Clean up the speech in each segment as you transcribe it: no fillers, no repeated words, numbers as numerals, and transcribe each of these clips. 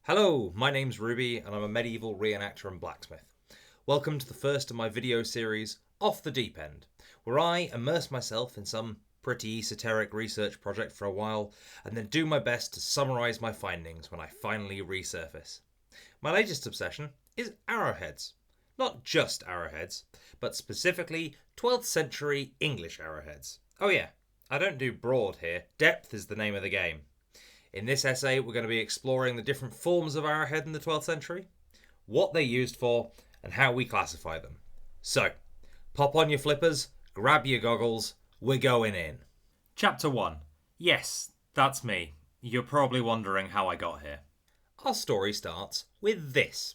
Hello, my name's Ruby and I'm a medieval reenactor and blacksmith. Welcome to the first of my video series, Off the Deep End, where I immerse myself in some pretty esoteric research project for a while and then do my best to summarise my findings when I finally resurface. My latest obsession is arrowheads. Not just arrowheads, but specifically 12th century English arrowheads. Oh yeah, I don't do broad here, depth is the name of the game. In this essay, we're going to be exploring the different forms of arrowhead in the 12th century, what they're used for, and how we classify them. So, pop on your flippers, grab your goggles, we're going in. Chapter 1. Yes, that's me. You're probably wondering how I got here. Our story starts with this.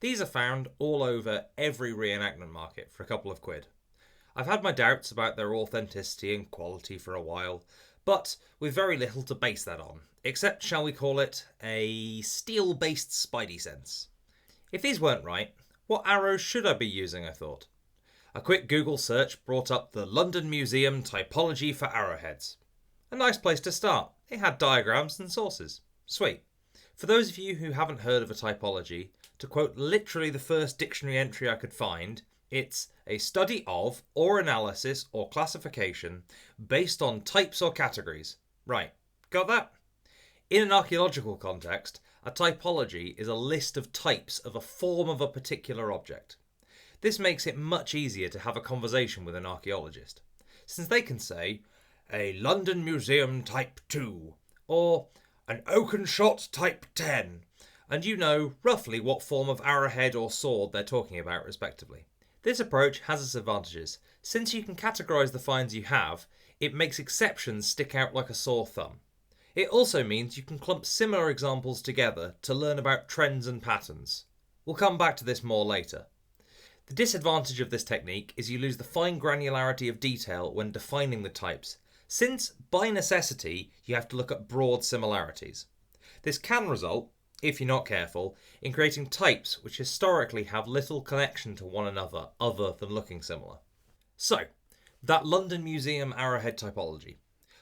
These are found all over every reenactment market for a couple of quid. I've had my doubts about their authenticity and quality for a while, but with very little to base that on, except, shall we call it, a steel-based spidey sense. If these weren't right, what arrows should I be using, I thought. A quick Google search brought up the London Museum Typology for Arrowheads. A nice place to start. It had diagrams and sources. Sweet. For those of you who haven't heard of a typology, to quote literally the first dictionary entry I could find, it's a study of, or analysis, or classification based on types or categories. Right, got that? In an archaeological context, a typology is a list of types of a form of a particular object. This makes it much easier to have a conversation with an archaeologist, since they can say, a London Museum Type 2, or an Oakenshot Type 10, and you know roughly what form of arrowhead or sword they're talking about respectively. This approach has its advantages. Since you can categorise the finds you have, it makes exceptions stick out like a sore thumb. It also means you can clump similar examples together to learn about trends and patterns. We'll come back to this more later. The disadvantage of this technique is you lose the fine granularity of detail when defining the types, since by necessity you have to look at broad similarities. This can result, if you're not careful, in creating types which historically have little connection to one another other than looking similar. So, that London Museum arrowhead typology.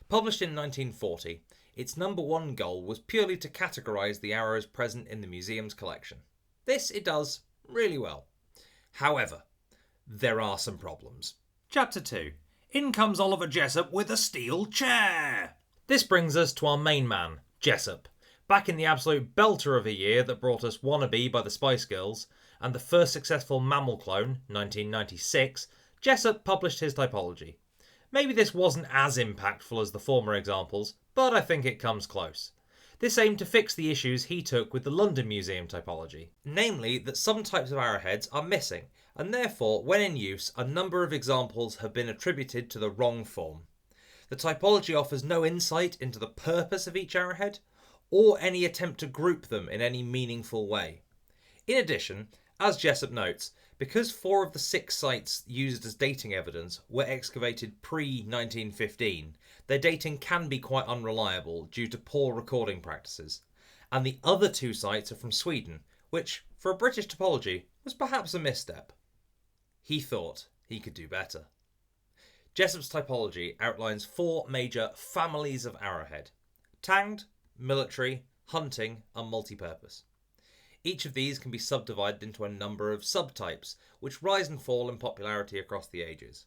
Published in 1940, its number one goal was purely to categorise the arrows present in the museum's collection. This it does really well. However, there are some problems. Chapter 2. In comes Oliver Jessop with a steel chair. This brings us to our main man, Jessop. Back in the absolute belter of a year that brought us Wannabe by the Spice Girls, and the first successful mammal clone, 1996, Jessop published his typology. Maybe this wasn't as impactful as the former examples, but I think it comes close. This aimed to fix the issues he took with the London Museum typology, namely that some types of arrowheads are missing, and therefore, when in use, a number of examples have been attributed to the wrong form. The typology offers no insight into the purpose of each arrowhead, or any attempt to group them in any meaningful way. In addition, as Jessop notes, because 4 of the 6 sites used as dating evidence were excavated pre-1915, their dating can be quite unreliable due to poor recording practices, and the other 2 sites are from Sweden, which, for a British typology, was perhaps a misstep. He thought he could do better. Jessop's typology outlines 4 major families of arrowhead: tanged, military, hunting, and multi-purpose. Each of these can be subdivided into a number of subtypes, which rise and fall in popularity across the ages.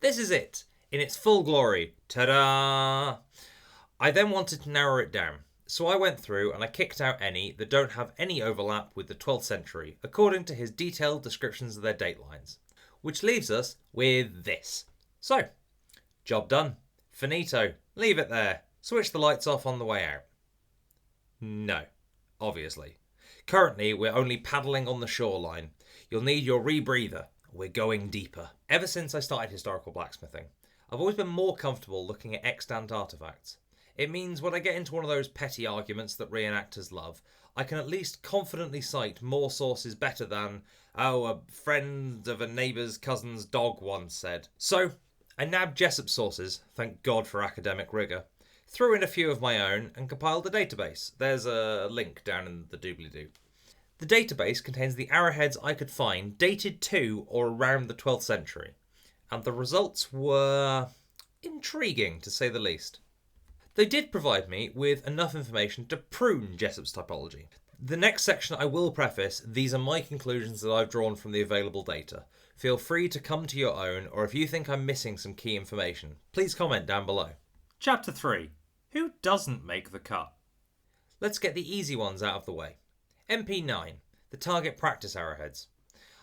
This is it, in its full glory. Ta-da! I then wanted to narrow it down, so I went through and I kicked out any that don't have any overlap with the 12th century, according to his detailed descriptions of their datelines. Which leaves us with this. So, job done. Finito. Leave it there. Switch the lights off on the way out. No, obviously. Currently, we're only paddling on the shoreline. You'll need your rebreather. We're going deeper. Ever since I started historical blacksmithing, I've always been more comfortable looking at extant artefacts. It means when I get into one of those petty arguments that reenactors love, I can at least confidently cite more sources better than, a friend of a neighbour's cousin's dog once said. So, I nabbed Jessop's sources, thank God for academic rigour, threw in a few of my own and compiled a database. There's a link down in the doobly-doo. The database contains the arrowheads I could find dated to or around the 12th century, and the results were intriguing to say the least. They did provide me with enough information to prune Jessop's typology. The next section I will preface, these are my conclusions that I've drawn from the available data. Feel free to come to your own, or if you think I'm missing some key information, please comment down below. Chapter 3. Who doesn't make the cut? Let's get the easy ones out of the way. MP9, the target practice arrowheads.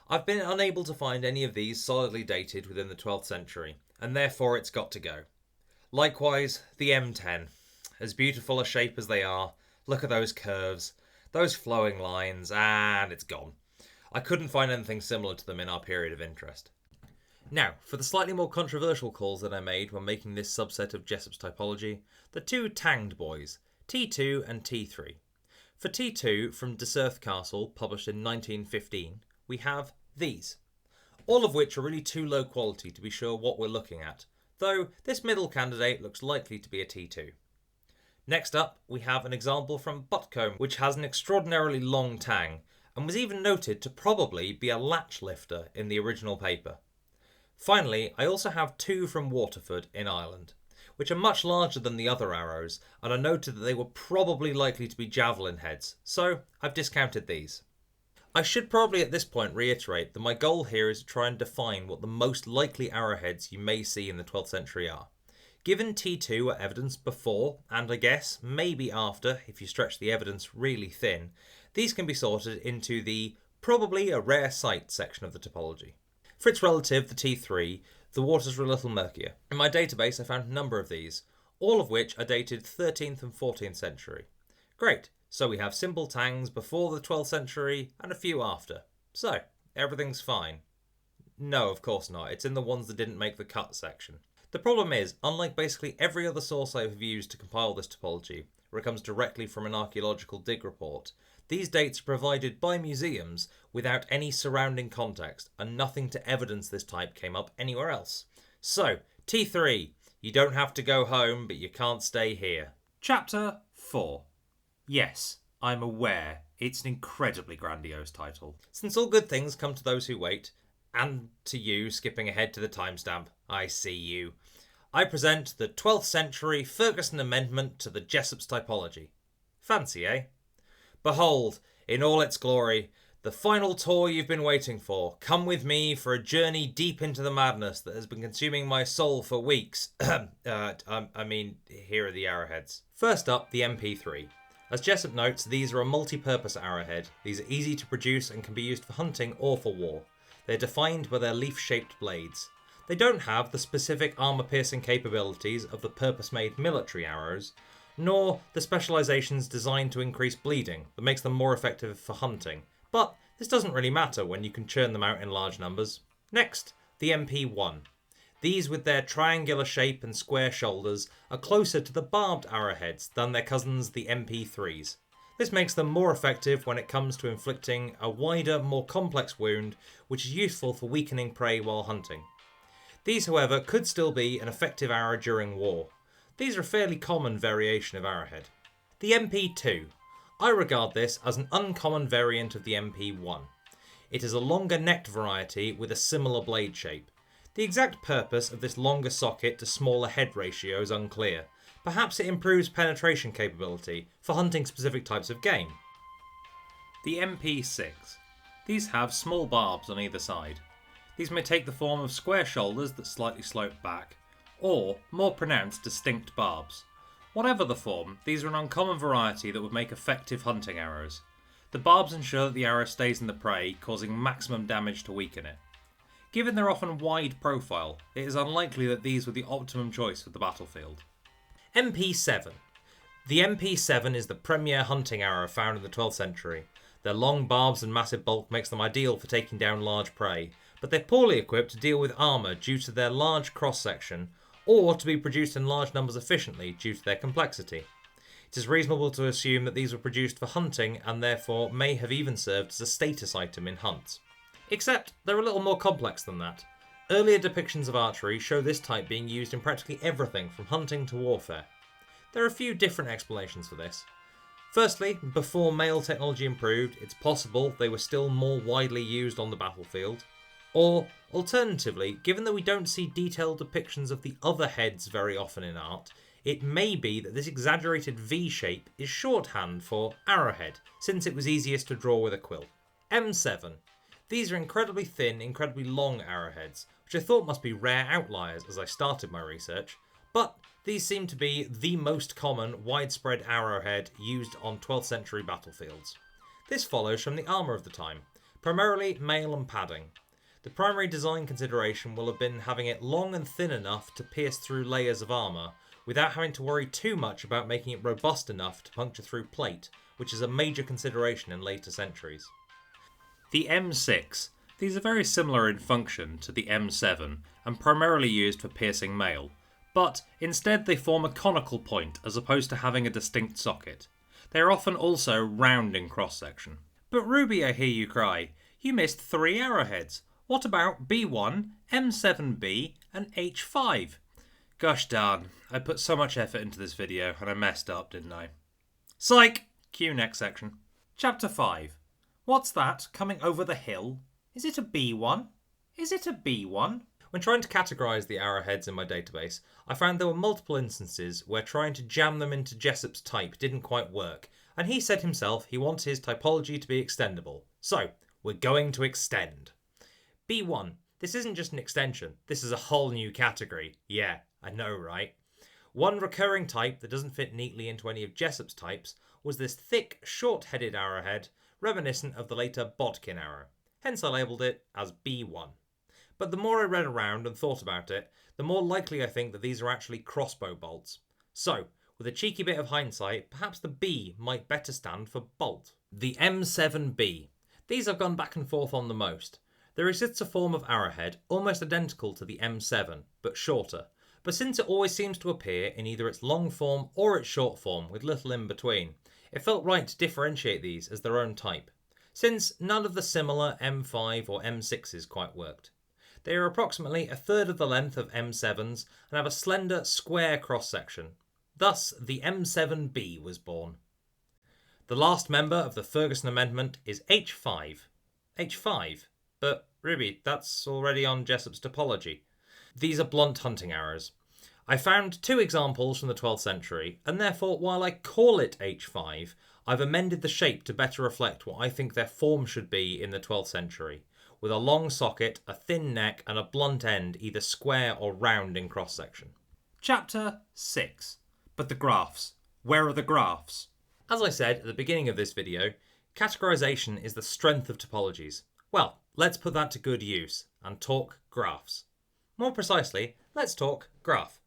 I've been unable to find any of these solidly dated within the 12th century, and therefore it's got to go. Likewise, the M10. As beautiful a shape as they are, look at those curves, those flowing lines, and it's gone. I couldn't find anything similar to them in our period of interest. Now, for the slightly more controversial calls that I made when making this subset of Jessop's typology, the two tanged boys, T2 and T3. For T2, from Jessop Castle, published in 1915, we have these, all of which are really too low quality to be sure what we're looking at, though this middle candidate looks likely to be a T2. Next up, we have an example from Butcombe, which has an extraordinarily long tang, and was even noted to probably be a latch lifter in the original paper. Finally, I also have two from Waterford in Ireland, which are much larger than the other arrows, and I noted that they were probably likely to be javelin heads, so I've discounted these. I should probably at this point reiterate that my goal here is to try and define what the most likely arrowheads you may see in the 12th century are. Given T2 are evidenced before, and I guess maybe after, if you stretch the evidence really thin, these can be sorted into the probably a rare sight section of the typology. For its relative, the T3, the waters were a little murkier. In my database I found a number of these, all of which are dated 13th and 14th century. Great, so we have simple tangs before the 12th century and a few after. So, everything's fine. No, of course not, it's in the ones that didn't make the cut section. The problem is, unlike basically every other source I have used to compile this typology, where it comes directly from an archaeological dig report, these dates are provided by museums without any surrounding context, and nothing to evidence this type came up anywhere else. So, T3, you don't have to go home, but you can't stay here. Chapter 4. Yes, I'm aware it's an incredibly grandiose title. Since all good things come to those who wait, and to you skipping ahead to the timestamp, I see you, I present the 12th century Ferguson amendment to the Jessop's typology. Fancy, eh? Behold, in all its glory, the final tour you've been waiting for. Come with me for a journey deep into the madness that has been consuming my soul for weeks. Here are the arrowheads. First up, the MP3. As Jessop notes, these are a multi-purpose arrowhead. These are easy to produce and can be used for hunting or for war. They're defined by their leaf-shaped blades. They don't have the specific armour-piercing capabilities of the purpose-made military arrows, nor the specialisations designed to increase bleeding that makes them more effective for hunting. But this doesn't really matter when you can churn them out in large numbers. Next, the MP1. These, with their triangular shape and square shoulders, are closer to the barbed arrowheads than their cousins the MP3s. This makes them more effective when it comes to inflicting a wider, more complex wound, which is useful for weakening prey while hunting. These, however, could still be an effective arrow during war. These are a fairly common variation of arrowhead. The MP2. I regard this as an uncommon variant of the MP1. It is a longer necked variety with a similar blade shape. The exact purpose of this longer socket to smaller head ratio is unclear. Perhaps it improves penetration capability for hunting specific types of game. The MP6. These have small barbs on either side. These may take the form of square shoulders that slightly slope back, or more pronounced distinct barbs. Whatever the form, these are an uncommon variety that would make effective hunting arrows. The barbs ensure that the arrow stays in the prey, causing maximum damage to weaken it. Given their often wide profile, it is unlikely that these were the optimum choice for the battlefield. MP7. The MP7 is the premier hunting arrow found in the 12th century. Their long barbs and massive bulk makes them ideal for taking down large prey, but they're poorly equipped to deal with armour due to their large cross-section, or to be produced in large numbers efficiently due to their complexity. It is reasonable to assume that these were produced for hunting and therefore may have even served as a status item in hunts. Except they're a little more complex than that. Earlier depictions of archery show this type being used in practically everything from hunting to warfare. There are a few different explanations for this. Firstly, before mail technology improved, it's possible they were still more widely used on the battlefield. Or, alternatively, given that we don't see detailed depictions of the other heads very often in art, It may be that this exaggerated V shape is shorthand for arrowhead, since it was easiest to draw with a quill. M7. These are incredibly thin, incredibly long arrowheads, which I thought must be rare outliers as I started my research, but these seem to be the most common widespread arrowhead used on 12th century battlefields. This follows from the armour of the time, primarily mail and padding. The primary design consideration will have been having it long and thin enough to pierce through layers of armour, without having to worry too much about making it robust enough to puncture through plate, which is a major consideration in later centuries. The M6. These are very similar in function to the M7 and primarily used for piercing mail, but instead they form a conical point as opposed to having a distinct socket. They are often also round in cross-section. But Ruby, I hear you cry, you missed 3 arrowheads. What about B1, M7B and H5? Gosh darn, I put so much effort into this video and I messed up, didn't I? Psych! Cue next section. Chapter 5. What's that coming over the hill? Is it a B1? Is it a B1? When trying to categorise the arrowheads in my database, I found there were multiple instances where trying to jam them into Jessop's type didn't quite work, and he said himself he wants his typology to be extendable. So, we're going to extend. B1. This isn't just an extension, this is a whole new category. Yeah, I know, right? One recurring type that doesn't fit neatly into any of Jessop's types was this thick, short-headed arrowhead, reminiscent of the later bodkin arrow. Hence I labelled it as B1. But the more I read around and thought about it, the more likely I think that these are actually crossbow bolts. So, with a cheeky bit of hindsight, perhaps the B might better stand for bolt. The M7B. These I've gone back and forth on the most. There exists a form of arrowhead almost identical to the M7, but shorter. But since it always seems to appear in either its long form or its short form with little in between, it felt right to differentiate these as their own type, since none of the similar M5 or M6s quite worked. They are approximately a third of the length of M7s and have a slender square cross-section. Thus, the M7B was born. The last member of the Ferguson Amendment is H5. H5? But, Ruby, that's already on Jessop's Typology. These are blunt hunting arrows. I found 2 examples from the 12th century, and therefore, while I call it H5, I've amended the shape to better reflect what I think their form should be in the 12th century, with a long socket, a thin neck, and a blunt end either square or round in cross-section. Chapter 6. But the graphs. Where are the graphs? As I said at the beginning of this video, categorization is the strength of typologies. Well, let's put that to good use and talk graphs. More precisely, let's talk graph.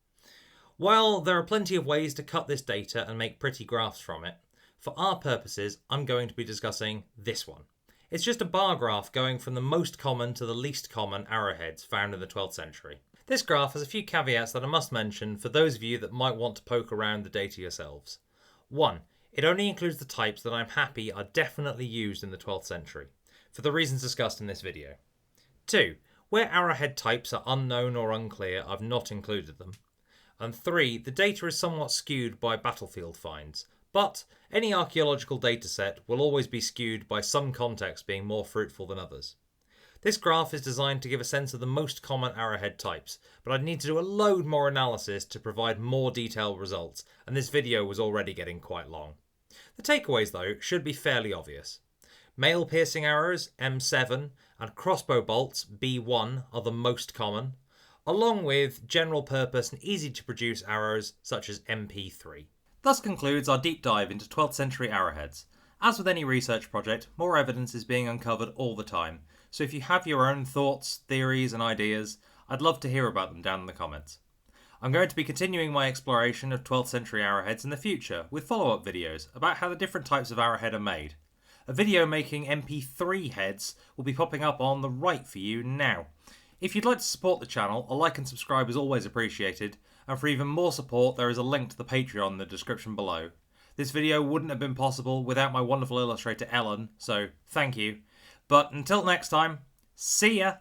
While there are plenty of ways to cut this data and make pretty graphs from it, for our purposes, I'm going to be discussing this one. It's just a bar graph going from the most common to the least common arrowheads found in the 12th century. This graph has a few caveats that I must mention for those of you that might want to poke around the data yourselves. 1. It only includes the types that I'm happy are definitely used in the 12th century, for the reasons discussed in this video. 2. Where arrowhead types are unknown or unclear, I've not included them. And 3. The data is somewhat skewed by battlefield finds, but any archaeological dataset will always be skewed by some context being more fruitful than others. This graph is designed to give a sense of the most common arrowhead types, but I'd need to do a load more analysis to provide more detailed results, and this video was already getting quite long. The takeaways, though, should be fairly obvious. Mail piercing arrows, M7, and crossbow bolts, B1, are the most common, along with general purpose and easy to produce arrows such as MP3. Thus concludes our deep dive into 12th century arrowheads. As with any research project, more evidence is being uncovered all the time, so if you have your own thoughts, theories and ideas, I'd love to hear about them down in the comments. I'm going to be continuing my exploration of 12th century arrowheads in the future with follow-up videos about how the different types of arrowhead are made. A video making MP3 heads will be popping up on the right for you now. If you'd like to support the channel, a like and subscribe is always appreciated, and for even more support there is a link to the Patreon in the description below. This video wouldn't have been possible without my wonderful illustrator Ellen, so thank you. But until next time, see ya!